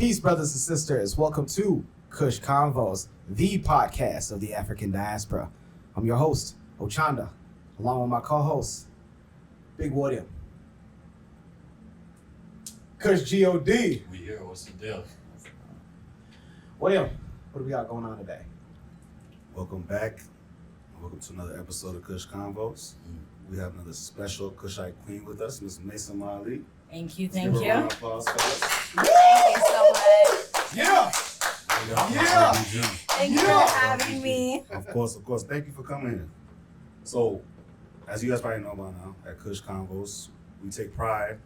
Peace, brothers and sisters. Welcome to Kush Convos, the podcast of the African diaspora. I'm your host, Ochanda, along with my co-host, Big William. Kush G.O.D. We here, what's the deal? William, what do we got going on today? Welcome back. Welcome to another episode of Kush Konvos. We have another special Kushite queen with us, Miss Misam Ali. Thank you, Give thank her a you. round of applause for us. Thank you so much. Yeah! Yeah! Thank you for having me. Of course. Thank you for coming in. So, as you guys probably know by now, at Kush Konvos, we take pride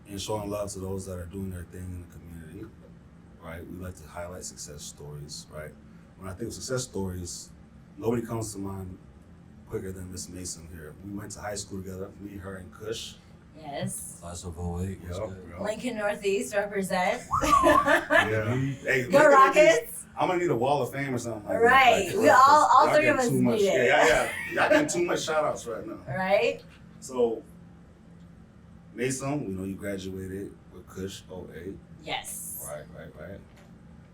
in showing love to those that are doing their thing in the community, right? We like to highlight success stories, right? When I think of success stories, nobody comes to mind quicker than Miss Mason here. We went to high school together, me, her, and Kush. Yes. Class of 08. Yep. Lincoln Northeast represent. Yeah. Hey, Go Rockets. I'm gonna need a wall of fame or something like Right. that. We all Y'all three get of us too much- need it. Yeah. Y'all getting too much shout outs right now. Right? So, Mason, we know you graduated with Kush 08. Yes. Right.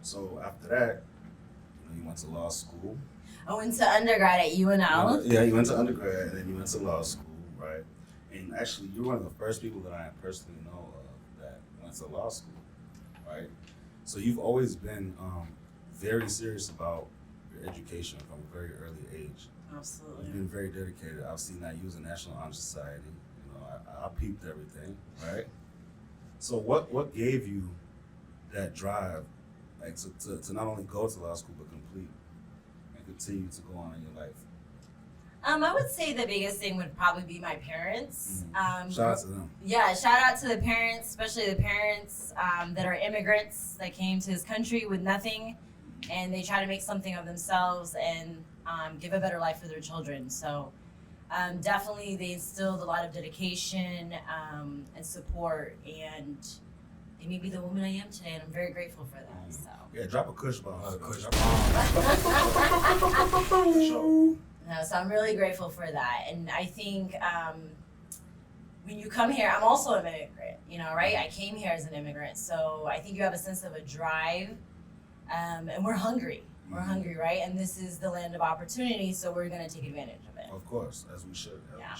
So after that, you went to law school. I went to undergrad at UNL. Yeah, you went to undergrad and then you went to law school, right? And actually, you're one of the first people that I personally know of that went to law school, right? So you've always been very serious about your education from a very early age. Absolutely. You've been very dedicated. I've seen that you was in National Honor Society. You know, I peeped everything, right? So what gave you that drive, like to not only go to law school but complete and continue to go on in your life? I would say the biggest thing would probably be my parents. Shout out to them. Yeah, shout out to the parents, especially the parents that are immigrants that came to this country with nothing, and they try to make something of themselves and give a better life for their children. So definitely they instilled a lot of dedication and support, and they made me the woman I am today, and I'm very grateful for that. So. Yeah, drop a Kush bomb. Kush Sure. No, so I'm really grateful for that. And I think when you come here, I'm also an immigrant, right? I came here as an immigrant. So I think you have a sense of a drive, and we're hungry. We're hungry, right? And this is the land of opportunity, so we're going to take advantage of it. Of course, as we should. Yeah.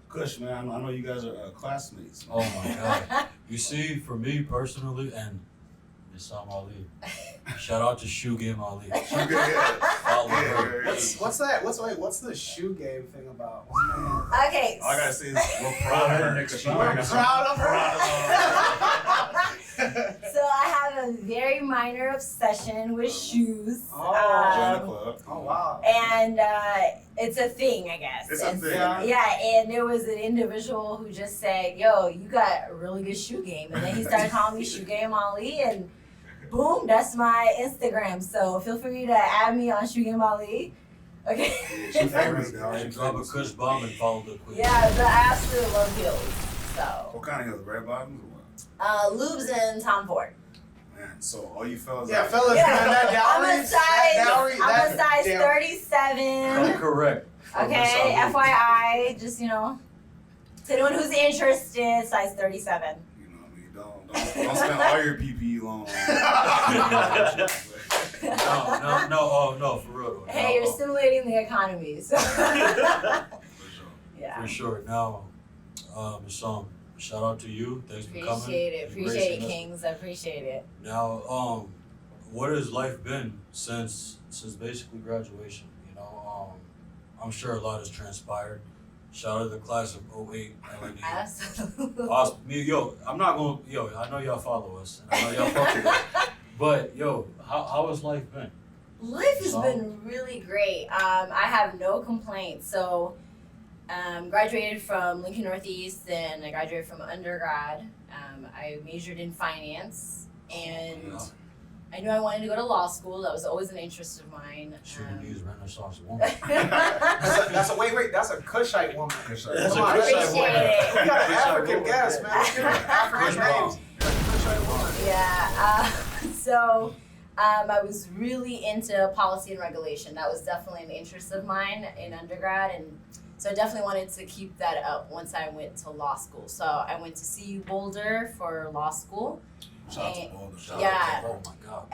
Kush, man, I know you guys are classmates. Oh my God. You see, for me personally, and Misam Ali, shout out to Shoe Game Ali. Shoe game, Follow her. What's that? What's the shoe game thing about? Okay. All I gotta say is we're proud of her. Next We're year. Proud of her. So I have a very minor obsession with shoes. Join the club. Oh wow. And it's a thing, I guess. It's a thing. Yeah, and there was an individual who just said, yo, you got a really good shoe game. And then he started calling me Shoe Game Ali, and boom, that's my Instagram. So feel free to add me on Shoe Game Ali. Okay. She's famous now. And drop a Kush bomb and follow the quick. Yeah, but I absolutely love heels. So What kind of heels? Red bottoms or what? Lubes and Tom Ford. Man, so all you fellas. Yeah, out fellas, Yeah. man, that dowry. I'm a size 37. Correct. Okay, Misam Ali. FYI, just to anyone who's interested, size 37. You know what I mean? Don't spend all your PPE loan. No, for real. Though. Hey, you're stimulating the economy, so. Yeah. For sure. Now, Misam, shout out to you. Thanks for coming. Appreciate it, Embracing us. Kings. I appreciate it. Now, what has life been since basically graduation? I'm sure a lot has transpired. Shout out to the class of 08. Absolutely. I'm not going. I know y'all follow us. And I know y'all fuck with us. But how has life been? Life has been really great. I have no complaints. So, graduated from Lincoln Northeast, and I graduated from undergrad. I majored in finance, and I knew I wanted to go to law school. That was always an interest of mine. Sudanese Renaissance woman. That's a Kushite woman. Kushite. That's Come a on, Kushite Appreciate woman. it. We got an Kushite African woman. guest, man. Let's give her African Kush names. bomb. Kushite woman. Yeah. So I was really into policy and regulation. That was definitely an interest of mine in undergrad, and so I definitely wanted to keep that up once I went to law school. So I went to CU Boulder for law school. Shout out to Boulder. Shout Yeah. Oh my God.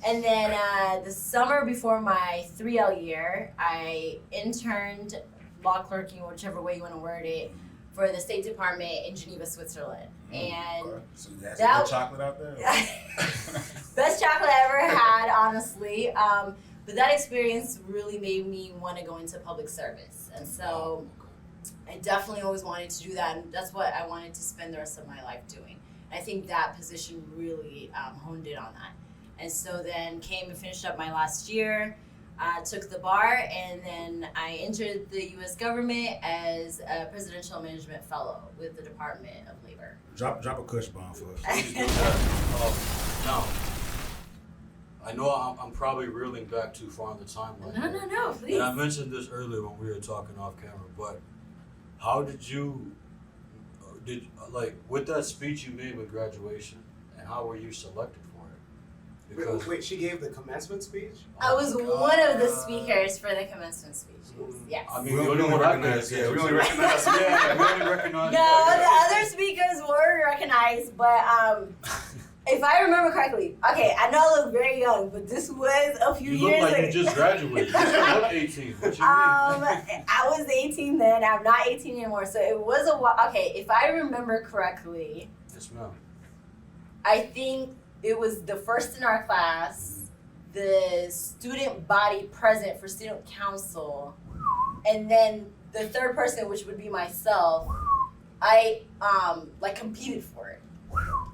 And then the summer before my 3L year, I interned law clerking, whichever way you want to word it, for the State Department in Geneva, Switzerland. And So that's that- good chocolate out there? best chocolate I ever had, honestly. But that experience really made me want to go into public service. And so I definitely always wanted to do that. And that's what I wanted to spend the rest of my life doing. And I think that position really honed in on that. And so then came and finished up my last year, took the bar, and then I entered the U.S. government as a presidential management fellow with the Department of Labor. Drop a Kush bomb for us. Please do that. Now, I know I'm probably reeling back too far in the timeline. No, please. And I mentioned this earlier when we were talking off camera, but how did you, with that speech you made with graduation, and how were you selected for it? Because Wait, she gave the commencement speech? I was one of the speakers for the commencement speeches. Yes. I mean, the only one I paid Yeah, we attention only to. recognize Yeah, we only recognize. No, the other speakers were recognized, but if I remember correctly, okay, I know I look very young, but this was a few You look years like ago. you just graduated. You still look 18. What you mean? I was 18 then. I'm not 18 anymore, so it was a while. Okay, if I remember correctly, Yes, ma'am. I think it was the first in our class, the student body president for student council, and then the third person, which would be myself. I competed for it.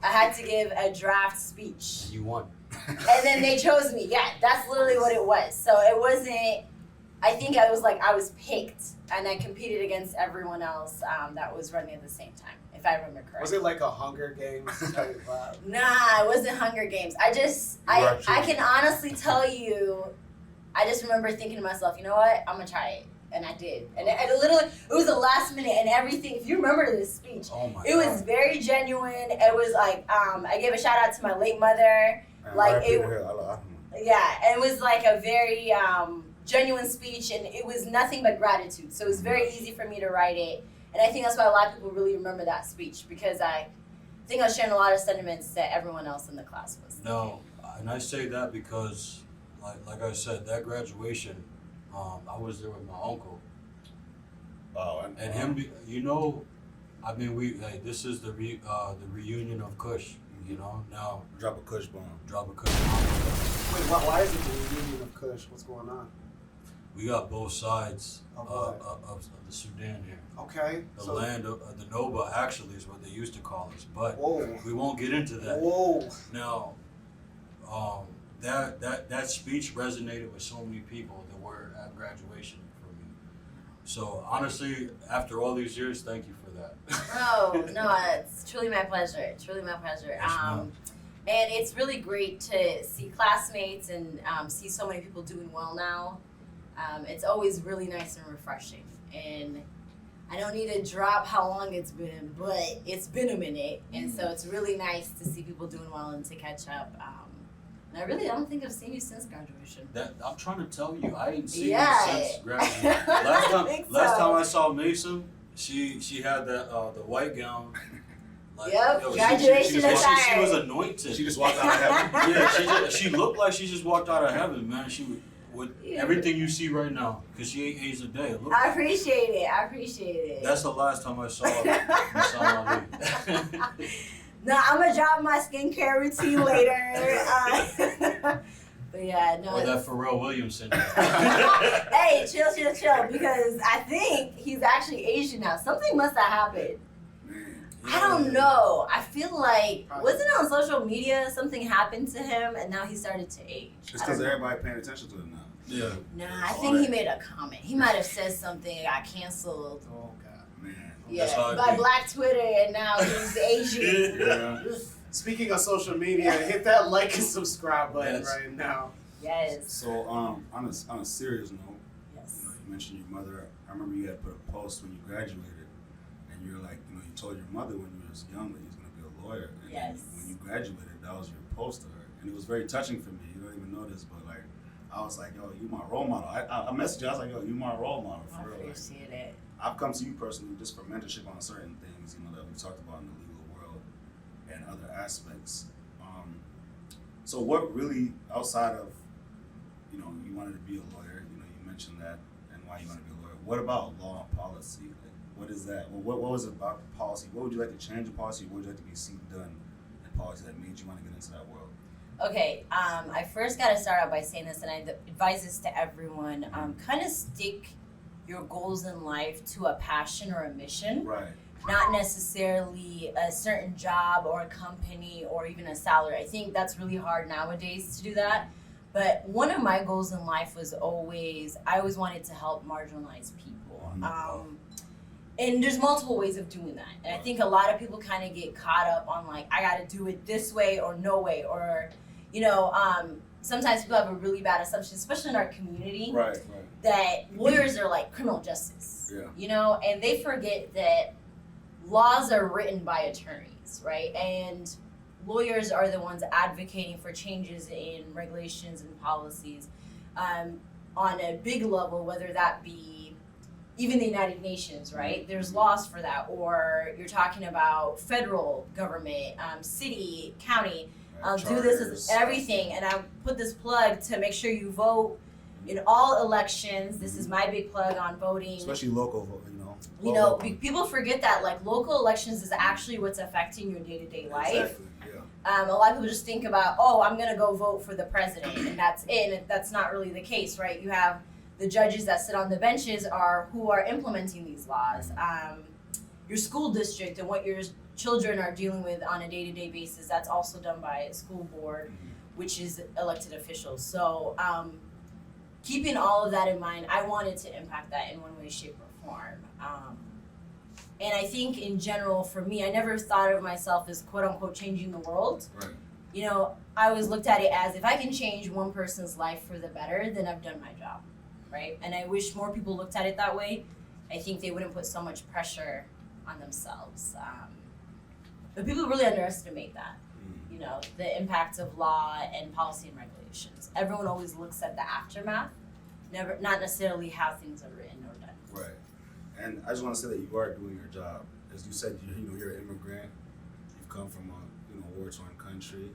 I had to give a draft speech, You won. and then they chose me. Yeah, that's literally what it was. So it wasn't. I think I was picked, and I competed against everyone else that was running at the same time, if I remember correctly. Was it like a Hunger Games type vibe? Nah, it wasn't Hunger Games. I can honestly tell you, I just remember thinking to myself, you know what, I'm gonna try it. And I did. And it literally, it was the last minute and everything. If you remember this speech, Oh my it God. was very genuine. It was like, I gave a shout out to my late mother. Like, yeah, and it was like a very genuine speech, and it was nothing but gratitude. So it was very easy for me to write it. And I think that's why a lot of people really remember that speech, because I think I was sharing a lot of sentiments that everyone else in the class was. No, and I say that because, like I said, that graduation, I was there with my uncle, and him. I mean, this is the reunion of Kush. You know, now Drop a Kush bomb. drop a Kush bomb. Wait, why is it the reunion of Kush? What's going on? We got both sides Of of the Sudan here. Okay. The land of the Noba actually is what they used to call us, but Whoa. we won't get into that. Whoa. Now, that speech resonated with so many people that were at graduation for me. So honestly, after all these years, thank you for that. No, it's truly my pleasure. Truly my pleasure. Yes, ma'am. And it's really great to see classmates and see so many people doing well now. It's always really nice and refreshing. And I don't need to drop how long it's been, but it's been a minute. And so it's really nice to see people doing well and to catch up. And I don't think I've seen you since graduation. That I'm trying to tell you, I ain't seen Yeah. you since graduation. I think Last so. time I saw Misam, she had that the white gown. Like, Yep, yo, graduation she attire. was anointed. She just walked out of heaven. Yeah, she looked like she just walked out of heaven, man. She with Yeah. everything you see right now, because she ain't aged a day. It looked I appreciate it. That's the last time I saw Misam Ali. No, I'm gonna drop my skincare routine later. But yeah, no. Or that Pharrell Williams syndrome. Hey, chill, because I think he's actually Asian now. Something must have happened. I don't know. I feel like, wasn't it on social media something happened to him and now he started to age? It's I because don't know. everybody paying attention to it now. Yeah. Nah, I think he made a comment. He might have said something that got canceled. Oh God. Man. That's how Yeah, it by be. Black Twitter, and now he's Asian. Yeah. Speaking of social media, hit that like and subscribe button Yes. right now. Yes. So on a serious note, Yes. you mentioned your mother. I remember you had put a post when you graduated, and you were like, you told your mother when you was young that you was gonna be a lawyer. And then Yes. when you graduated, that was your post to her, and it was very touching for me. You don't even know this, but like, I was like, yo, you my role model. I messaged you. I was like, yo, you my role model I for real. Like, appreciate it. I've come to you personally just for mentorship on certain things, that we talked about in the legal world, and other aspects. So what really, outside of, you wanted to be a lawyer, you mentioned that and why you want to be a lawyer. What about law and policy? Like, what is that? Well, what was it about the policy? What would you like to change in policy? What would you like to see done in policy that made you want to get into that world? Okay, I first got to start out by saying this, and I advise this to everyone. Kind of stick your goals in life to a passion or a mission. Right. Not necessarily a certain job or a company or even a salary. I think that's really hard nowadays to do that. But one of my goals in life was I always wanted to help marginalized people. And there's multiple ways of doing that. And I think a lot of people kind of get caught up on like, I got to do it this way or no way. Or, sometimes people have a really bad assumption, especially in our community, Right. that lawyers are like criminal justice. Yeah. And they forget that laws are written by attorneys, right? And lawyers are the ones advocating for changes in regulations and policies on a big level, whether that be even the United Nations, right? There's laws for that. Or you're talking about federal government, city, county, do this as everything. And I put this plug to make sure you vote in all elections. This is my big plug on voting. Especially local voting, People forget that like local elections is actually what's affecting your day-to-day life. Exactly. Yeah. A lot of people just think about, I'm going to go vote for the president, and that's it. And that's not really the case, right? You have the judges that sit on the benches who are implementing these laws. Your school district and what your children are dealing with on a day-to-day basis, that's also done by a school board, which is elected officials. So keeping all of that in mind, I wanted to impact that in one way, shape, or form. And I think in general, for me, I never thought of myself as quote unquote changing the world. Right. I always looked at it as if I can change one person's life for the better, then I've done my job, right? And I wish more people looked at it that way. I think they wouldn't put so much pressure on themselves. But people really underestimate that, the impact of law and policy and regulations. Everyone always looks at the aftermath, not necessarily how things are written or done. Right. And I just want to say that you are doing your job. As you said, you're an immigrant. You've come from a war-torn country.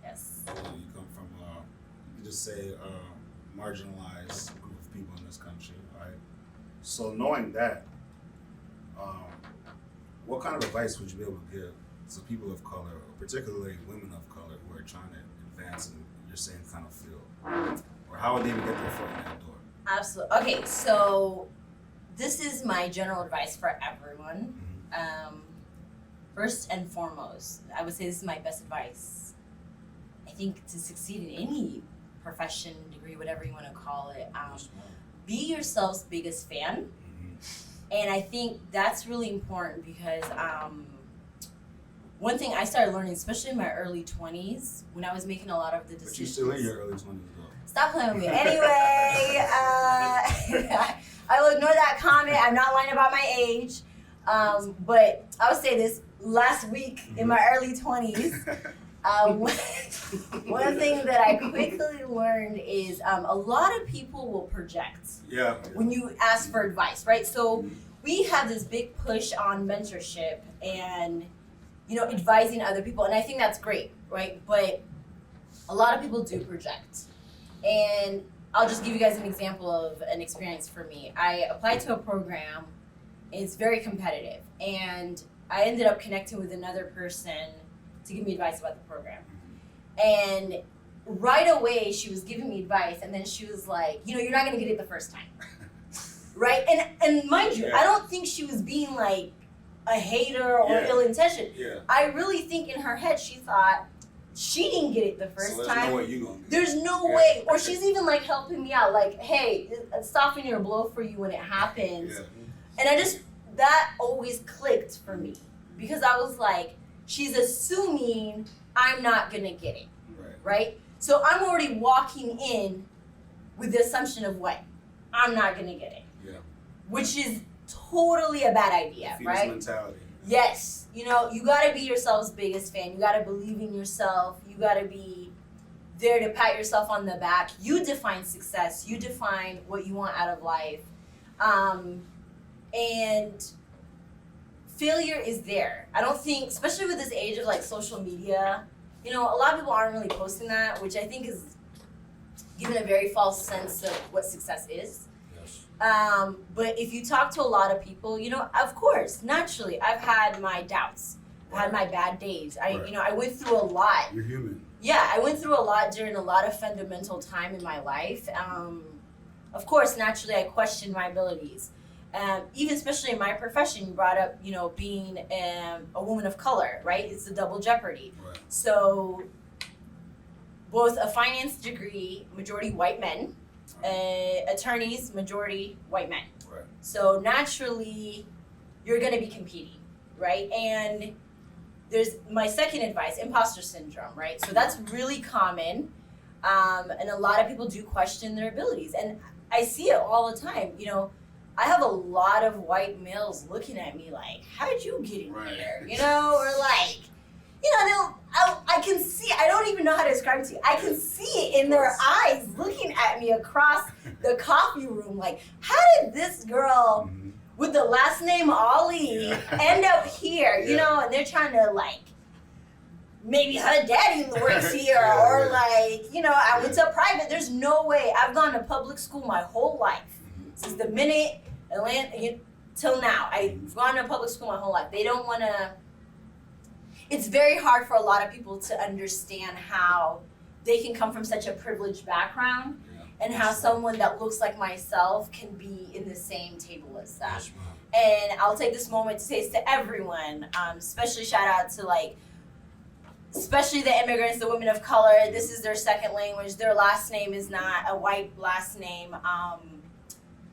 Yes. You come from you can just say marginalized group of people in this country, right? So knowing that, what kind of advice would you be able to give to people of color, particularly women of color who are trying to advance in your same kind of field? Or how would they even get their foot in that door? Absolutely. Okay, so this is my general advice for everyone. First and foremost, I would say this is my best advice. I think to succeed in any profession, degree, whatever you want to call it, be yourself's biggest fan. And I think that's really important because one thing I started learning, especially in my early 20s, when I was making a lot of the decisions. But you're still in your early 20s though. Stop playing with me. Anyway, I will ignore that comment. I'm not lying about my age. But I would say this last week in my early 20s. One thing that I quickly learned is a lot of people will project when you ask for advice, right? So we have this big push on mentorship and, advising other people. And I think that's great, right? But a lot of people do project. And I'll just give you guys an example of an experience for me. I applied to a program. It's very competitive. And I ended up connecting with another person to give me advice about the program. And right away, she was giving me advice. And then she was like, you're not going to get it the first time. Right? And mind you, I don't think she was being like a hater or ill-intentioned. I really think in her head, she thought, she didn't get it the first time. There's no way you're gonna get it. There's no way. Or she's even like helping me out, like, hey, softening your blow for you when it happens. And that always clicked for me because I was like, she's assuming I'm not gonna get it, right? So I'm already walking in with the assumption of what? I'm not gonna get it. Which is totally a bad idea, right? Mentality. Yes, you gotta be yourself's biggest fan. You gotta believe in yourself. You gotta be there to pat yourself on the back. You define success. You define what you want out of life. And failure is there. I don't think, especially with this age of like social media, you know, a lot of people aren't really posting that, which I think is giving a very false sense of what success is. Yes. But if you talk to a lot of people, you know, of course, naturally, I've had my doubts. I've had my bad days. I went through a lot. You're human. Yeah, I went through a lot during a lot of fundamental time in my life. Of course, naturally, I questioned my abilities. Even especially in my profession, you brought up, you know, being a woman of color, right? It's a double jeopardy. Right. So, both a finance degree, majority white men, attorneys, majority white men. Right. So naturally, you're going to be competing, right? And there's my second advice, imposter syndrome, right? So that's really common, and a lot of people do question their abilities, and I see it all the time. You know, I have a lot of white males looking at me like, "How did you get in here?" You know, or like, you know, I can see. I don't even know how to describe it to you. I can see it in their eyes, looking at me across the coffee room, like, "How did this girl?" with the last name Ali end up here, you know, and they're trying to like, maybe her daddy works here, or like, you know, I went to private. There's no way. I've gone to public school my whole life. Since the minute till now, I've gone to public school my whole life. They don't want to, it's very hard for a lot of people to understand how they can come from such a privileged background. And how someone that looks like myself can be in the same table as that. Yes, ma'am. And I'll take this moment to say this to everyone, especially shout out to like, especially the immigrants, the women of color. This is their second language. Their last name is not a white last name.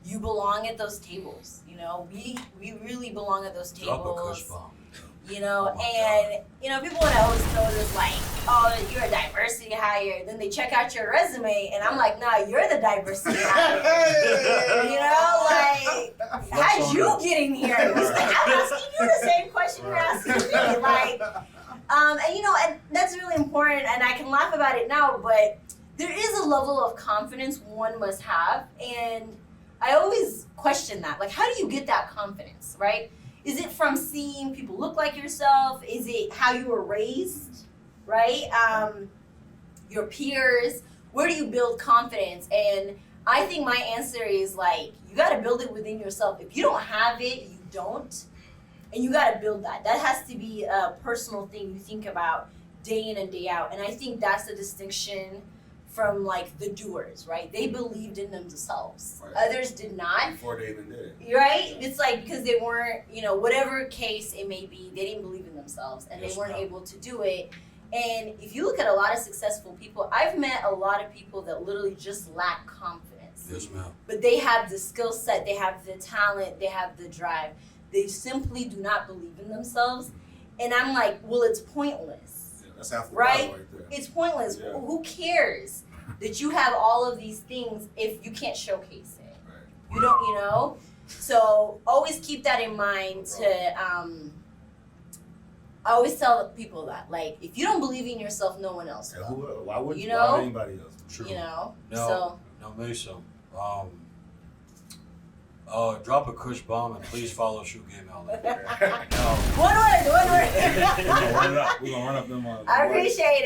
You belong at those tables. You know, we really belong at those tables. Drop a Kush bomb. You know, Oh and you know, people want to always throw this like, oh, you're a diversity hire. Then they check out your resume, and I'm like, nah, you're the diversity hire. You know, like, how'd you get in here? I'm asking you the same question you're asking me. Like, and you know, and that's really important. And I can laugh about it now, but there is a level of confidence one must have, and I always question that. Like, how do you get that confidence, right? Is it from seeing people look like yourself? Is it how you were raised, right? Your peers? Where do you build confidence? And I think my answer is like, you got to build it within yourself. If you don't have it, you don't. And you got to build that. That has to be a personal thing you think about day in and day out. And I think that's the distinction from like the doers, right? They believed in themselves. Right. Others did not. Before they even did it. Right? It's like because they weren't, you know, whatever case it may be, they didn't believe in themselves and Yes, they weren't ma'am. able to do it. And if you look at a lot of successful people, I've met a lot of people that literally just lack confidence. Yes, ma'am. But they have the skill set, they have the talent, they have the drive. They simply do not believe in themselves. And I'm like, well, it's pointless. Yeah, that's half the Right? battle right there. It's pointless. Yeah. Who cares that you have all of these things if you can't showcase it? Right. You don't, you know? So always keep that in mind to, I always tell people that, like, if you don't believe in yourself, no one else Yeah, will. why would You you? know? Why would anybody else? True. You know? No, Misam. Drop a Kush bomb and please follow Shoe Game Outlet. No, One word. We're gonna run up them. I appreciate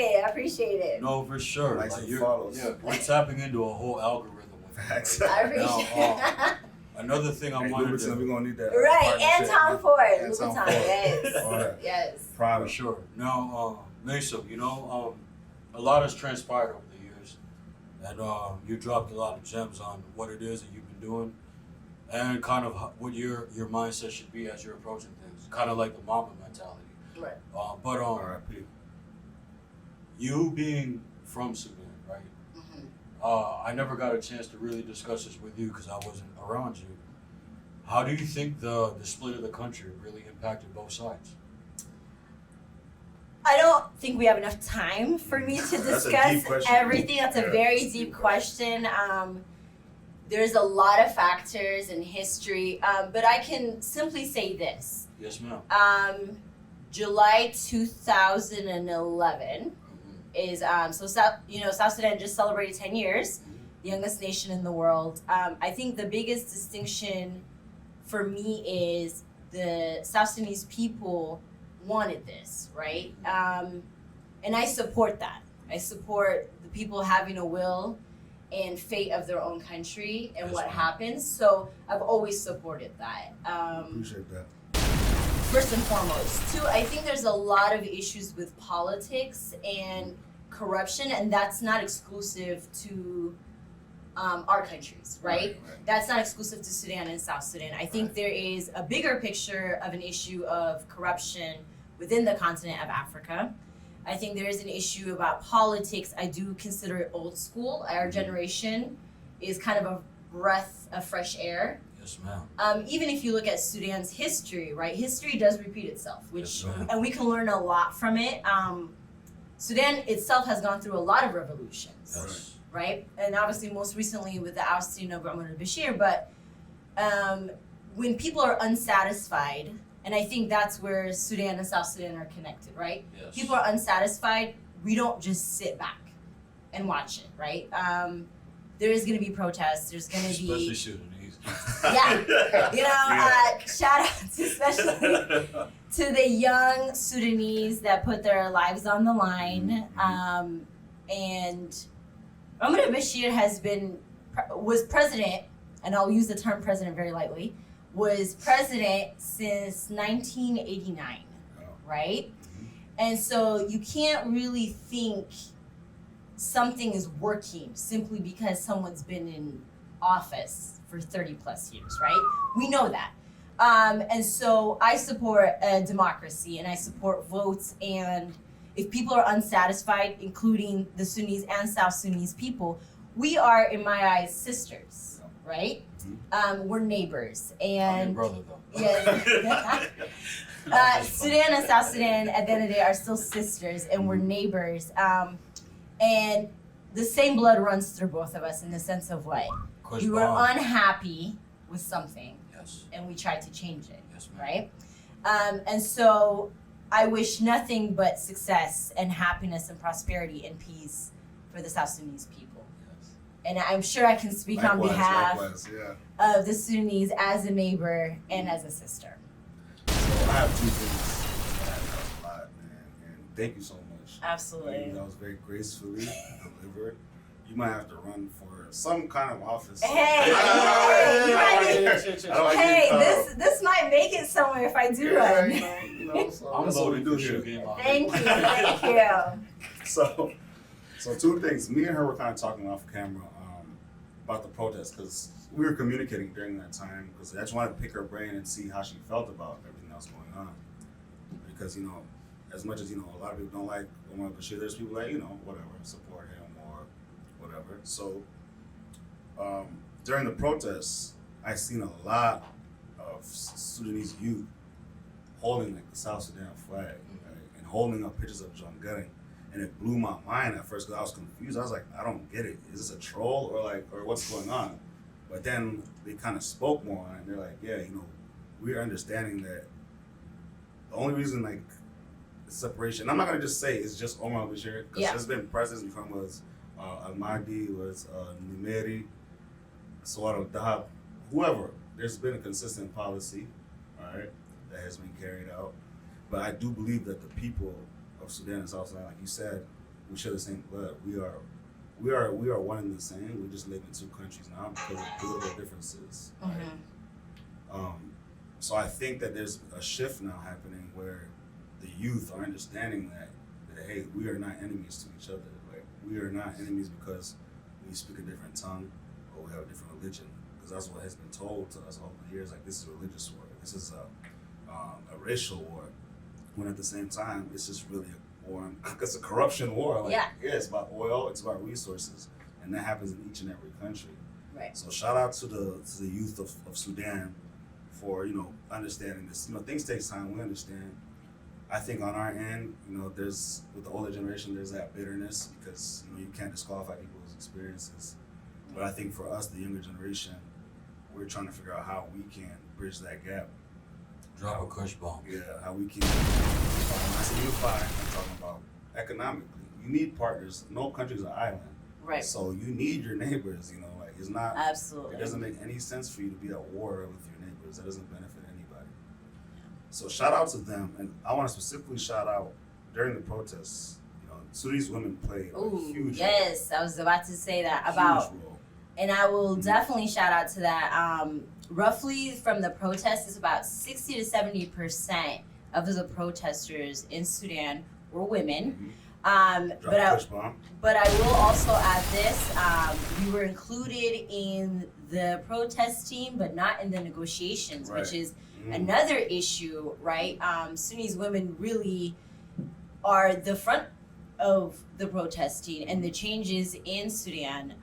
it. no, for sure. Likes Like and follows. we're tapping into a whole algorithm with it. Facts. Right? I appreciate Another thing I Hey, wanted Lubricant, we're to, gonna need that. Right, and partnership, Tom man. Ford. And Louboutin, Tom Ford. yes. All that. Yes. Proud for of. sure. Now, Misam, you know, a lot has transpired over the years, and you dropped a lot of gems on what it is that you've been doing, and kind of what your mindset should be as you're approaching things, kind of like the Mamba mentality. Right. But R.I.P. you being from Sudan, right? Mm-hmm. I never got a chance to really discuss this with you because I wasn't around you. How do you think the split of the country really impacted both sides? I don't think we have enough time for me to That's a discuss deep question. everything. That's a Yeah, very it's a deep deep question. There's a lot of factors in history, but I can simply say this. Yes, ma'am. July 2011 is so South Sudan just celebrated 10 years, the youngest nation in the world. I think the biggest distinction for me is the South Sudanese people wanted this, right? And I support that. I support the people having a will and fate of their own country and what happens. So I've always supported that. Appreciate that. First and foremost. Two, I think there's a lot of issues with politics and corruption, and that's not exclusive to our countries, right? That's not exclusive to Sudan and South Sudan. I think there is a bigger picture of an issue of corruption within the continent of Africa. I think there is an issue about politics. I do consider it old school. Our generation is kind of a breath of fresh air. Yes, ma'am. Even if you look at Sudan's history, right? History does repeat itself, which Yes, and we can learn a lot from it. Sudan itself has gone through a lot of revolutions, Yes. right? And obviously, most recently with the ousting of Omar al-Bashir. But when people are unsatisfied, and I think that's where Sudan and South Sudan are connected, right? Yes. People are unsatisfied. We don't just sit back and watch it, right? There is going to be protests. There's going to Especially be Sudanese. shout out to especially to the young Sudanese that put their lives on the line. And Omar al-Bashir was president, and I'll use the term president very lightly, was president since 1989, right? And so you can't really think something is working simply because someone's been in office for 30 plus years, right? We know that. And so I support democracy, and I support votes, and if people are unsatisfied, including the Sunnis and South Sudanese people, we are, in my eyes, sisters, right? We're neighbors, and I'm your brother, though. Sudan and South Sudan, at the end of the day, are still sisters, and we're neighbors. And the same blood runs through both of us in the sense of what? Kush We were bond. unhappy with something, Yes. and we tried to change it, Yes, ma'am. right? And so I wish nothing but success and happiness and prosperity and peace for the South Sudanese people. Yes. And I'm sure I can speak on behalf of the Sudanese as a neighbor and as a sister. So I have two things. That was a lot, man. And thank you so much. Absolutely. That was very gracefully delivered. You might have to run for some kind of office. Hey, this might make it somewhere if I do run. So I'm that's what we voting do for here. shoe game on Thank you. So two things. Me and her were kind of talking off camera about the protest because we were communicating during that time because I just wanted to pick her brain and see how she felt about everything that was going on. Because, as much as, a lot of people don't like Omar al-Bashir, there's people that, whatever, support him or whatever. So during the protests, I seen a lot of Sudanese youth holding like the South Sudan flag, right, and holding up pictures of John Gutting. And it blew my mind at first because I was confused. I was like, I don't get it. Is this a troll or what's going on? But then they kind of spoke more on it. And they're like, yeah, we're understanding that the only reason like the separation, I'm not going to just say it's just Omar al-Bashir because there's been presidents from was Al-Mahdi, was Numeri, Sawad al-Dahab, whoever. There's been a consistent policy, all right, that has been carried out. But I do believe that the people of Sudan and South Sudan, like you said, we share the same blood. We are one and the same. We just live in two countries now because of political differences. Right? So I think that there's a shift now happening where the youth are understanding that hey, we are not enemies to each other. Like we are not enemies because we speak a different tongue or we have a different religion. Because that's what has been told to us all the years. Like this is a religious war. This is a racial war. When at the same time, it's just really a war. It's a corruption war. Like, it's about oil. It's about resources, and that happens in each and every country. Right. So shout out to the youth of Sudan for understanding this. Things take time. We understand. I think on our end, there's with the older generation, there's that bitterness because you can't disqualify people's experiences. But I think for us, the younger generation, we're trying to figure out how we can bridge that gap. Drop a Kush bomb. Yeah, how we can. When I say unify, I'm talking about economically. You need partners. No country's an island. Right. So you need your neighbors. It's not. Absolutely. It doesn't make any sense for you to be at war with your neighbors. That doesn't benefit anybody. So shout out to them, and I want to specifically shout out during the protests. Sudanese women play a huge yes, role. I was about to say that Huge about, role. and I will definitely shout out to that. Roughly from the protests, it's about 60 to 70% of the protesters in Sudan were women. But I will also add this: we were included in the protest team, but not in the negotiations, which is another issue, right? Sudanese women really are the front of the protesting and the changes in Sudan.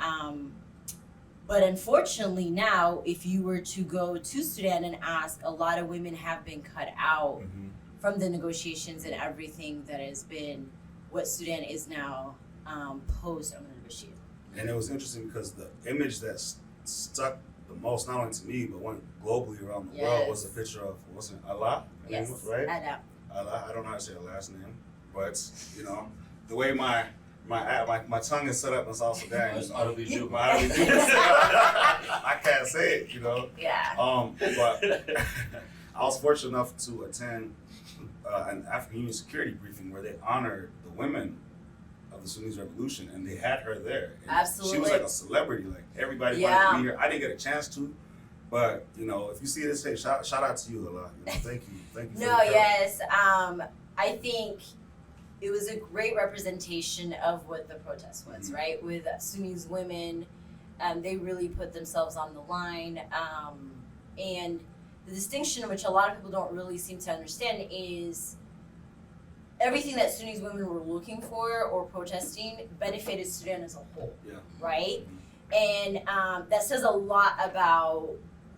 But unfortunately now, if you were to go to Sudan and ask, a lot of women have been cut out from the negotiations and everything that has been what Sudan is now post Omar al-Bashir. And it was interesting because the image that stuck the most, not only to me, but went globally around the world, was a picture of, wasn't it Allah? Yes, right? Allah. I don't know how to say her last name, but the way my tongue is set up in South Sudan, I can't say it, Yeah. But I was fortunate enough to attend an African Union security briefing where they honored the women of the Sudanese Revolution, and they had her there. And absolutely. She was like a celebrity. Like everybody wanted to meet her. I didn't get a chance to, but if you see this, hey, shout out to you, Allah. Thank you. No, yes. I think it was a great representation of what the protest was, right? With Sudanese women, they really put themselves on the line. And the distinction, which a lot of people don't really seem to understand, is everything that Sudanese women were looking for or protesting benefited Sudan as a whole, right? And that says a lot about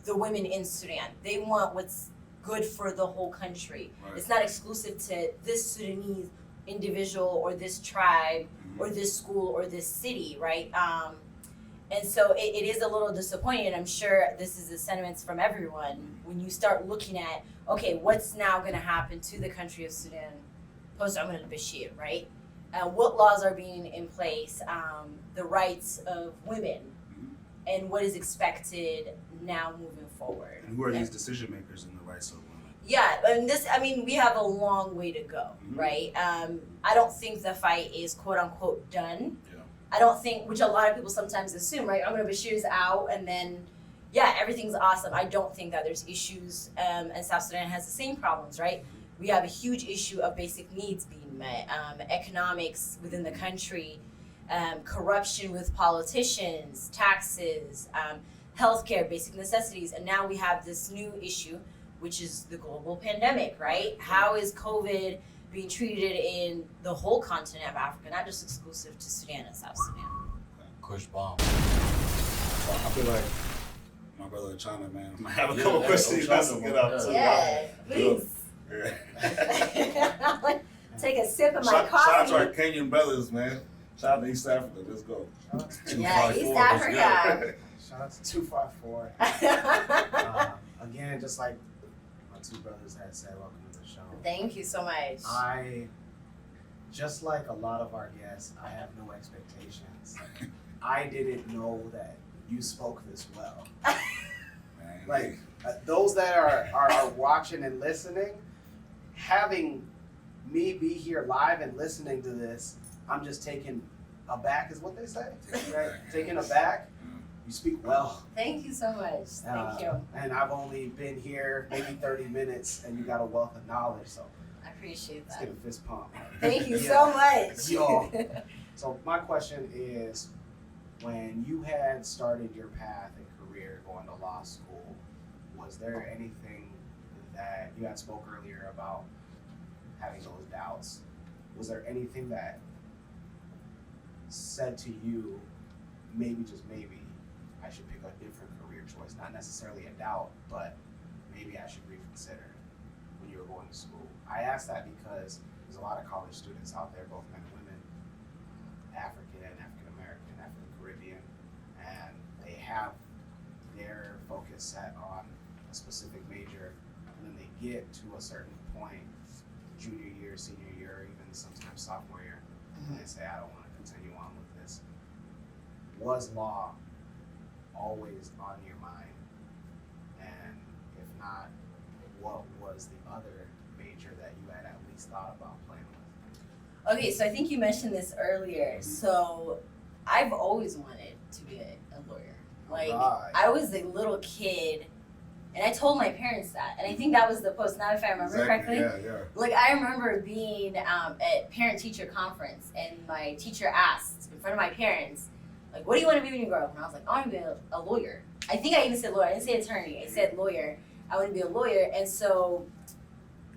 the women in Sudan. They want what's good for the whole country. Right. It's not exclusive to this Sudanese individual or this tribe or this school or this city, right? And so it is a little disappointing, and I'm sure this is the sentiments from everyone when you start looking at, okay, what's now going to happen to the country of Sudan post Omar al-Bashir, right? What laws are being in place, the rights of women, and what is expected now moving forward. And who are these decision makers in the rights of women? Yeah, and we have a long way to go, right? I don't think the fight is quote unquote done. I don't think, which a lot of people sometimes assume, right? Omar al-Bashir's out and then, everything's awesome. I don't think that there's issues, and South Sudan has the same problems, right? We have a huge issue of basic needs being met, economics within the country, corruption with politicians, taxes, healthcare, basic necessities, and now we have this new issue, which is the global pandemic, right? How is COVID being treated in the whole continent of Africa, not just exclusive to Sudan and South Sudan? Kush bomb. I feel like my brother China, man, I have a couple questions to get out. Yeah, please. Take a sip of my coffee. Shout out to our Kenyan brothers, man. Shout out to East Africa. Let's go. East Africa. Shout out to 254. Again, just like my two brothers had said, welcome to the show. Thank you so much. Just like a lot of our guests, I have no expectations. I didn't know that you spoke this well. Man, like those that are watching and listening, having me be here live and listening to this, I'm just taken aback, is what they say, right? Taken aback. You speak well. Thank you so much. Thank you. And I've only been here maybe 30 minutes, and you got a wealth of knowledge, so I appreciate that. let's get a fist pump. Thank you so much. Yo. So my question is, when you had started your path and career going to law school, was there anything that you had spoke earlier about having those doubts? Was there anything that said to you, maybe, just maybe, I should pick a different career choice? Not necessarily a doubt, but maybe I should reconsider when you were going to school. I ask that because there's a lot of college students out there, both men and women, African and African American, African Caribbean, and they have their focus set on a specific major, and then they get to a certain point, junior year, senior year, or even sometimes sophomore year, and they say, I don't want to continue on with this. Was law always on your mind? And if not, what was the other major that you had at least thought about playing with? Okay, so I think you mentioned this earlier. So I've always wanted to be a lawyer. Like, Right. I was a little kid, and I told my parents that. And I think that was the post, now if I remember correctly. Yeah. Like, I remember being at parent-teacher conference, and my teacher asked in front of my parents, like, what do you want to be when you grow up? And I was like, I want to be a lawyer. I think I even said lawyer. I didn't say attorney. I said lawyer. I want to be a lawyer. And so,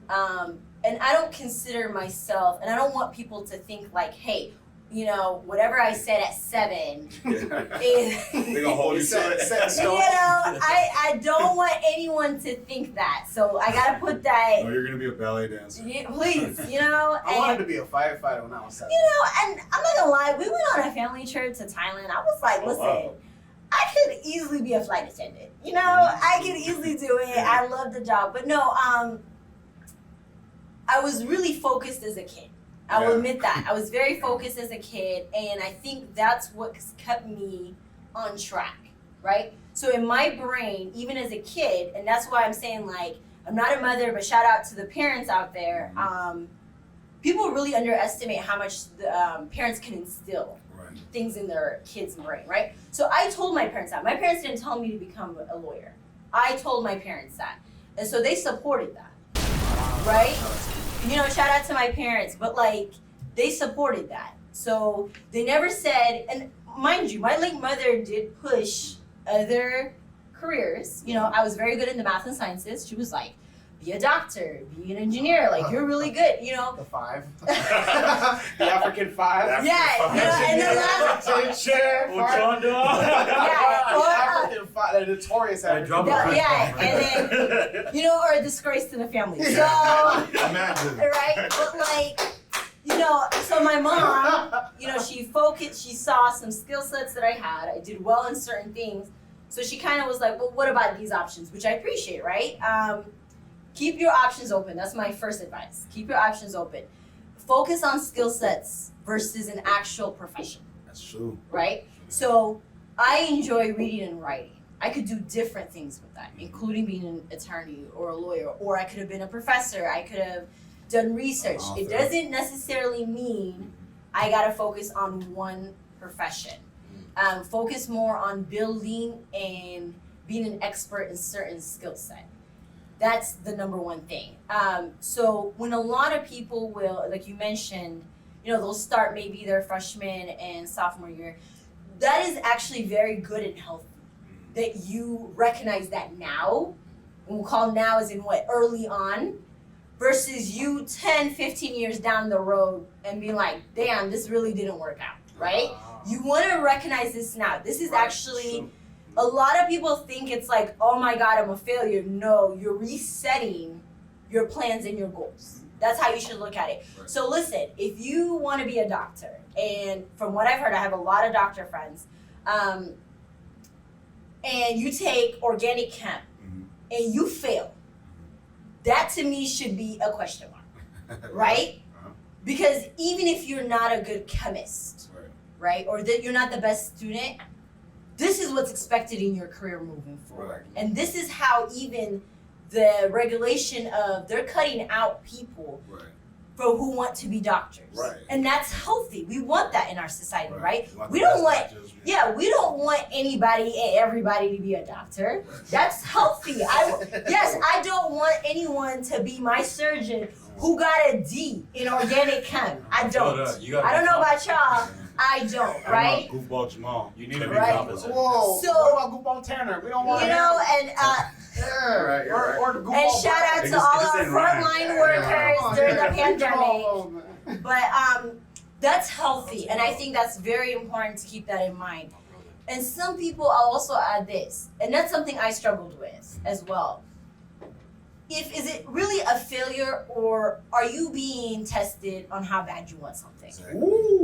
and I don't consider myself, and I don't want people to think like, hey, you know, whatever I said at 7 is, They're gonna hold you to it. you know, I don't want anyone to think that. So I gotta put that. No, you're gonna be a ballet dancer. Yeah, please, you know. I wanted And, to be a firefighter when I was 7. you know, and I'm not gonna lie, we went on a family trip to Thailand. I was like, listen, wow. I could easily be a flight attendant. You know, I could easily do it. I love the job. But no, I was really focused as a kid. I will Yeah. admit that. I was very focused as a kid, and I think that's what kept me on track, right? So in my brain, even as a kid, and that's why I'm saying, like, I'm not a mother, but shout out to the parents out there. People really underestimate how much the parents can instill Right. things in their kids' brain, right? So I told my parents that. My parents didn't tell me to become a lawyer. I told my parents that. And so they supported that, right? You know, shout out to my parents, but like, they supported that. So they never said, and mind you, my late mother did push other careers. You know, I was very good in the math and sciences. She was like, be a doctor, be an engineer, like, you're really good, you know? The 5. The African 5. Yeah, you know, and then last, Teacher, yeah, or, African 5, they're notorious African. yeah, and then, you know, or a disgrace to the family. So, Imagine. right? But like, you know, so my mom, you know, she saw some skill sets that I had. I did well in certain things. So she kind of was like, well, what about these options? Which I appreciate, right? Keep your options open. That's my first advice. Keep your options open. Focus on skill sets versus an actual profession, That's true. right? So I enjoy reading and writing. I could do different things with that, including being an attorney or a lawyer, or I could have been a professor. I could have done research. It doesn't necessarily mean I gotta focus on one profession. Focus more on building and being an expert in certain skill set. That's the number one thing. So when a lot of people will, like you mentioned, you know, they'll start maybe their freshman and sophomore year. That is actually very good and healthy that you recognize that now. And we'll call now as in what, early on, versus you 10, 15 years down the road and be like, damn, this really didn't work out, right? You want to recognize this now. This is actually, a lot of people think it's like, oh my God, I'm a failure. No, you're resetting your plans and your goals. That's how you should look at it. Right. So listen, if you want to be a doctor, and from what I've heard, I have a lot of doctor friends, and you take organic chem and you fail, that to me should be a question mark, right? Because even if you're not a good chemist, right, or that you're not the best student, this is what's expected in your career moving forward. Right. And this is how even the regulation of they're cutting out people for who want to be doctors. Right. And that's healthy. We want that in our society, right? You want We the don't best want doctors, we don't want anybody and everybody to be a doctor. That's healthy. I don't want anyone to be my surgeon who got a D in organic chem. I don't. I don't know about y'all. I don't, right? Goofball Jamal. You need to be Right. compensated. Whoa, So- what about Goofball Tanner? We don't want You know, and yeah, right, you're right. Or the Goofball and shout out It to just- all it just our ain't rhyme. frontline workers during the pandemic. pandemic. But that's healthy, and I think that's very important to keep that in mind. And some people, I'll also add this, and that's something I struggled with as well. Is it really a failure, or are you being tested on how bad you want something?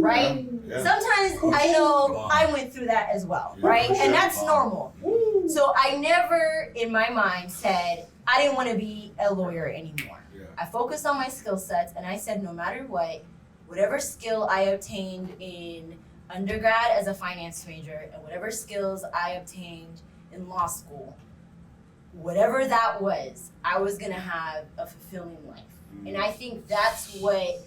Right? Yeah. Sometimes I know I went through that as well, Yeah, right? for sure. And that's normal. So I never, in my mind, said I didn't want to be a lawyer anymore. Yeah. I focused on my skill sets, and I said no matter what, whatever skill I obtained in undergrad as a finance major and whatever skills I obtained in law school, whatever that was, I was gonna have a fulfilling life. And I think that's what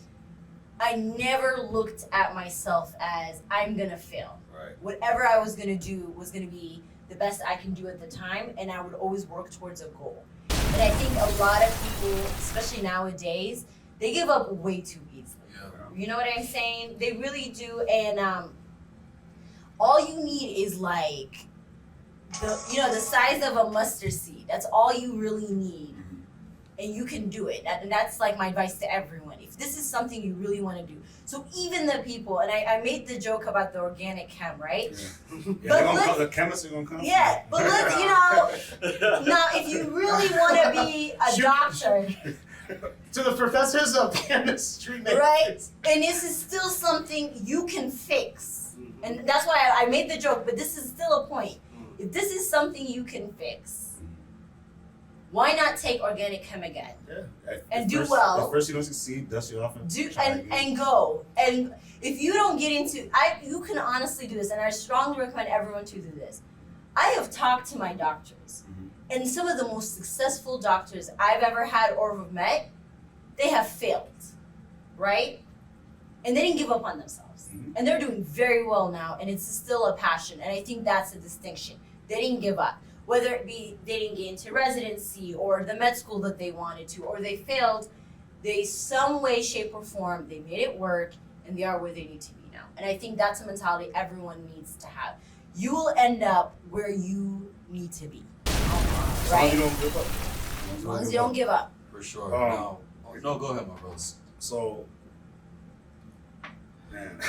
I never looked at myself as I'm gonna fail. Right. Whatever I was gonna do was gonna be the best I can do at the time, and I would always work towards a goal. And I think a lot of people, especially nowadays, they give up way too easily. Yeah. You know what I'm saying? They really do, and all you need is like the size of a mustard seed. That's all you really need, and you can do it. And that's like my advice to everyone. If this is something you really want to do, so even the people, and I made the joke about the organic chem, right? Yeah, the chemists are gonna come. Yeah, but look, now if you really want to be a doctor, To the professors of chemistry, right? And this is still something you can fix. And that's why I made the joke, but this is still a point. If this is something you can fix, why not take organic chem again? Yeah. And do well. At first you don't succeed, dust you off and go. And if you don't get into, you can honestly do this, and I strongly recommend everyone to do this. I have talked to my doctors, and some of the most successful doctors I've ever had or have met, they have failed, right? And they didn't give up on themselves. And they're doing very well now, and it's still a passion. And I think that's a distinction. They didn't give up. Whether it be they didn't get into residency or the med school that they wanted to, or they failed, they some way, shape, or form, they made it work, and they are where they need to be now. And I think that's a mentality everyone needs to have. You will end up where you need to be. Right? You don't give up. As long as you don't give up. For sure. No, go ahead, my brother. So, man,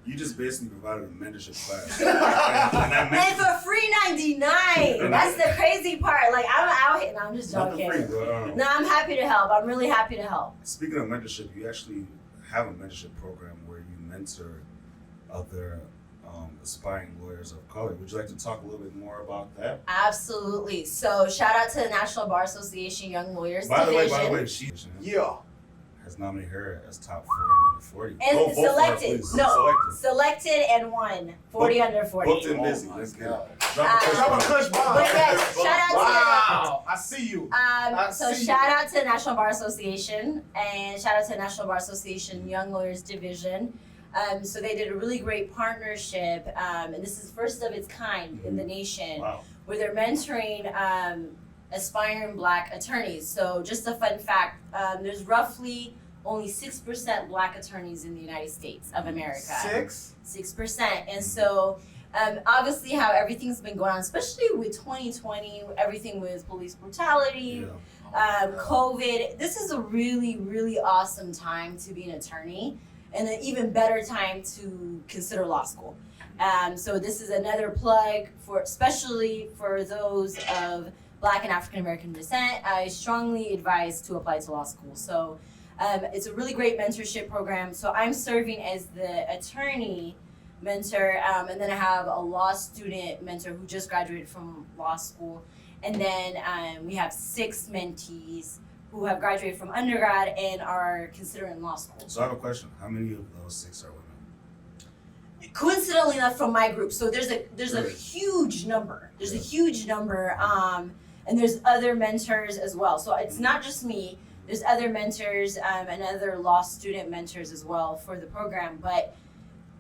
you just basically provided a mentorship class. And for free $99. That's the crazy part. Like, I'm out here. No, I'm just joking. Nothing free, but, No, I'm happy to help. I'm really happy to help. Speaking of mentorship, you actually have a mentorship program where you mentor other aspiring lawyers of color. Would you like to talk a little bit more about that? Absolutely. So, shout out to the National Bar Association Young Lawyers By the Division. way, she has nominated her as top 40 under 40. And Go vote for her, selected. please. No, selected and won 40 under 40. Booked and busy. Let's get it. Drop a Kush bomb. But yes, shout out to Wow, I see you. so shout out to the National Bar Association, and shout out to the National Bar Association Young Lawyers Division. So they did a really great partnership, and this is first of its kind in the nation, where they're mentoring aspiring Black attorneys. So just a fun fact, there's roughly only 6% Black attorneys in the United States of America. 6%. And so obviously how everything's been going on, especially with 2020, everything with police brutality, COVID, this is a really, really awesome time to be an attorney, and an even better time to consider law school. So this is another plug for, especially for those of Black and African American descent. I strongly advise to apply to law school. So it's a really great mentorship program. So I'm serving as the attorney mentor, and then I have a law student mentor who just graduated from law school. And then we have 6 mentees who have graduated from undergrad and are considering law school. So I have a question. How many of those 6 are women? Coincidentally enough, from my group, so there's a huge number. There's a huge number, and there's other mentors as well. So it's not just me. There's other mentors and other law student mentors as well for the program. But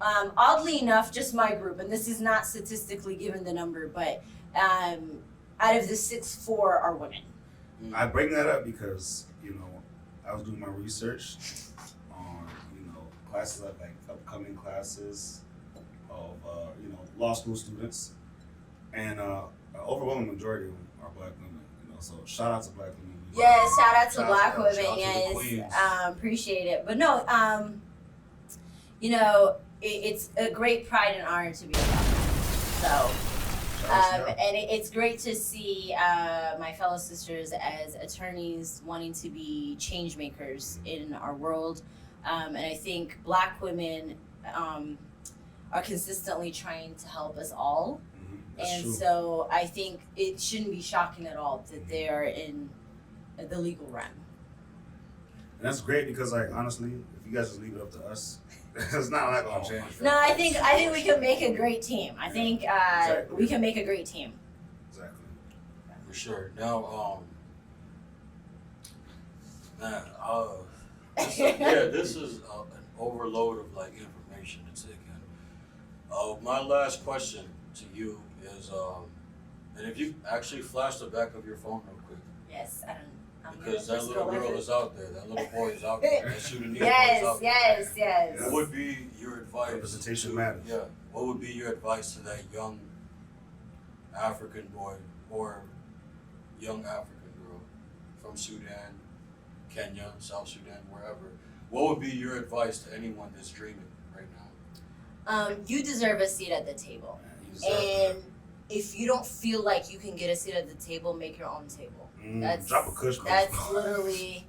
oddly enough, just my group, and this is not statistically given the number, but out of the 6, 4 are women. I bring that up because, I was doing my research on, classes like upcoming classes of, law school students, and an overwhelming majority of them are Black women. So shout out to Black women. Yes, shout out to Black women. shout out to the Yes, queens. appreciate it. But no, it's a great pride and honor to be a doctor. So. And it's great to see my fellow sisters as attorneys wanting to be change makers in our world. And I think Black women are consistently trying to help us all. And true. so I think it shouldn't be shocking at all that they are in the legal realm. And that's great because, honestly, if you guys just leave it up to us, it's not like I'll change. No, I think we can make a great team. I think we can make a great team. Exactly. For sure. Now, man, this is an overload of like information to take in. My last question to you is, and if you actually flash the back of your phone real quick, Yes, I'm because gonna that just little go with girl it. is out there, that little boy is out there, that Sudanese boy is Yes, out there. yes. What would be your advice? Representation to, matters. Yeah. What would be your advice to that young African boy or young African girl from Sudan, Kenya, South Sudan, wherever? What would be your advice to anyone that's dreaming right now? You deserve a seat at the table. And if you don't feel like you can get a seat at the table, make your own table. Drop a Kush. That's literally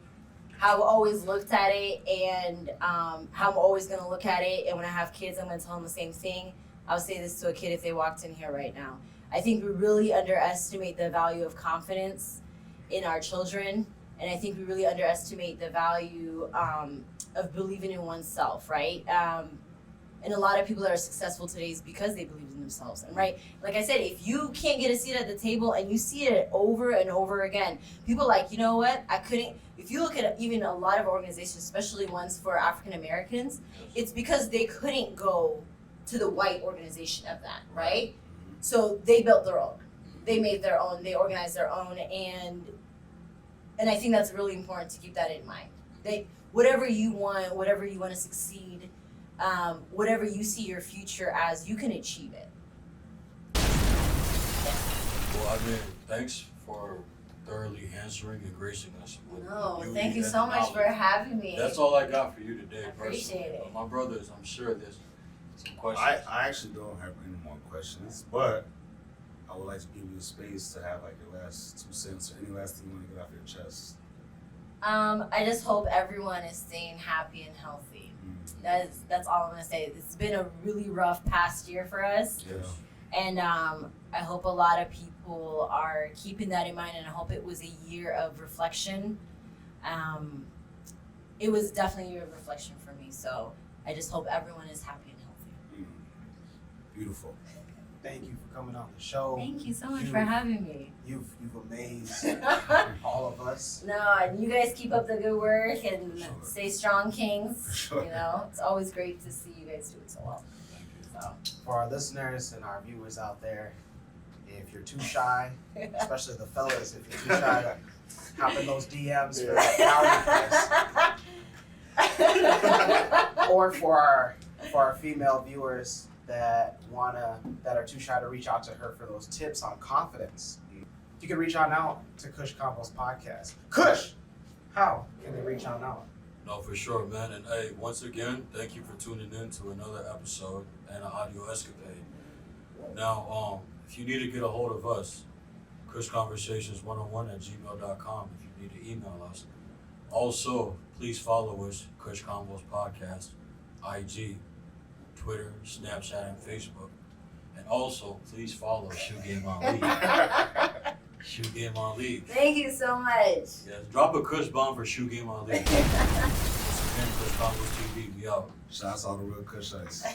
how I've always looked at it, and how I'm always gonna look at it. And when I have kids, I'm gonna tell them the same thing. I'll say this to a kid if they walked in here right now. I think we really underestimate the value of confidence in our children, and I think we really underestimate the value of believing in oneself, right? And a lot of people that are successful today is because they believe in themselves. And right, like I said, if you can't get a seat at the table and you see it over and over again, people are like, you know what, I couldn't. If you look at even a lot of organizations, especially ones for African Americans, it's because they couldn't go to the white organization of that, right? So they built their own. They made their own, they organized their own, and I think that's really important to keep that in mind. Whatever you want to succeed, whatever you see your future as, you can achieve it. Well, I mean, thanks for thoroughly answering and gracing us with No, beauty thank you and so much knowledge. for having me. That's all I got for you today, I appreciate personally. it. My brothers, I'm sure there's some questions. I actually don't have any more questions, but I would like to give you a space to have like your last 2 cents or any last thing you want to get off your chest. I just hope everyone is staying happy and healthy. That's all I'm gonna say. It's been a really rough past year for us, Yeah. and I hope a lot of people are keeping that in mind. And I hope it was a year of reflection. It was definitely a year of reflection for me. So I just hope everyone is happy and healthy. Beautiful. Thank you for coming on the show. Thank you so much You- for having me. You've amazed all of us. No, and you guys keep up the good work and Sure. stay strong, kings. Sure. You know, it's always great to see you guys doing so well. Thank you. So. For our listeners and our viewers out there, if you're too shy, especially the fellas, if you're too shy to hop in those DMs for that dowry price, or for our female viewers that are too shy to reach out to her for those tips on confidence, you can reach out now to Kush Konvos Podcast. Kush, how can they reach out now? No, for sure, man. And hey, once again, thank you for tuning in to another episode and an audio escapade. Now, if you need to get a hold of us, kushconversations101@gmail.com if you need to email us. Also, please follow us, Kush Konvos Podcast, IG, Twitter, Snapchat, and Facebook. And also, please follow Shoe Game on League. Shoe Game on League. Thank you so much. Yes, drop a Kush bomb for Shoe Game on League. Once again, Kush Konvos TV, we out. Shout out to all the real Kushites.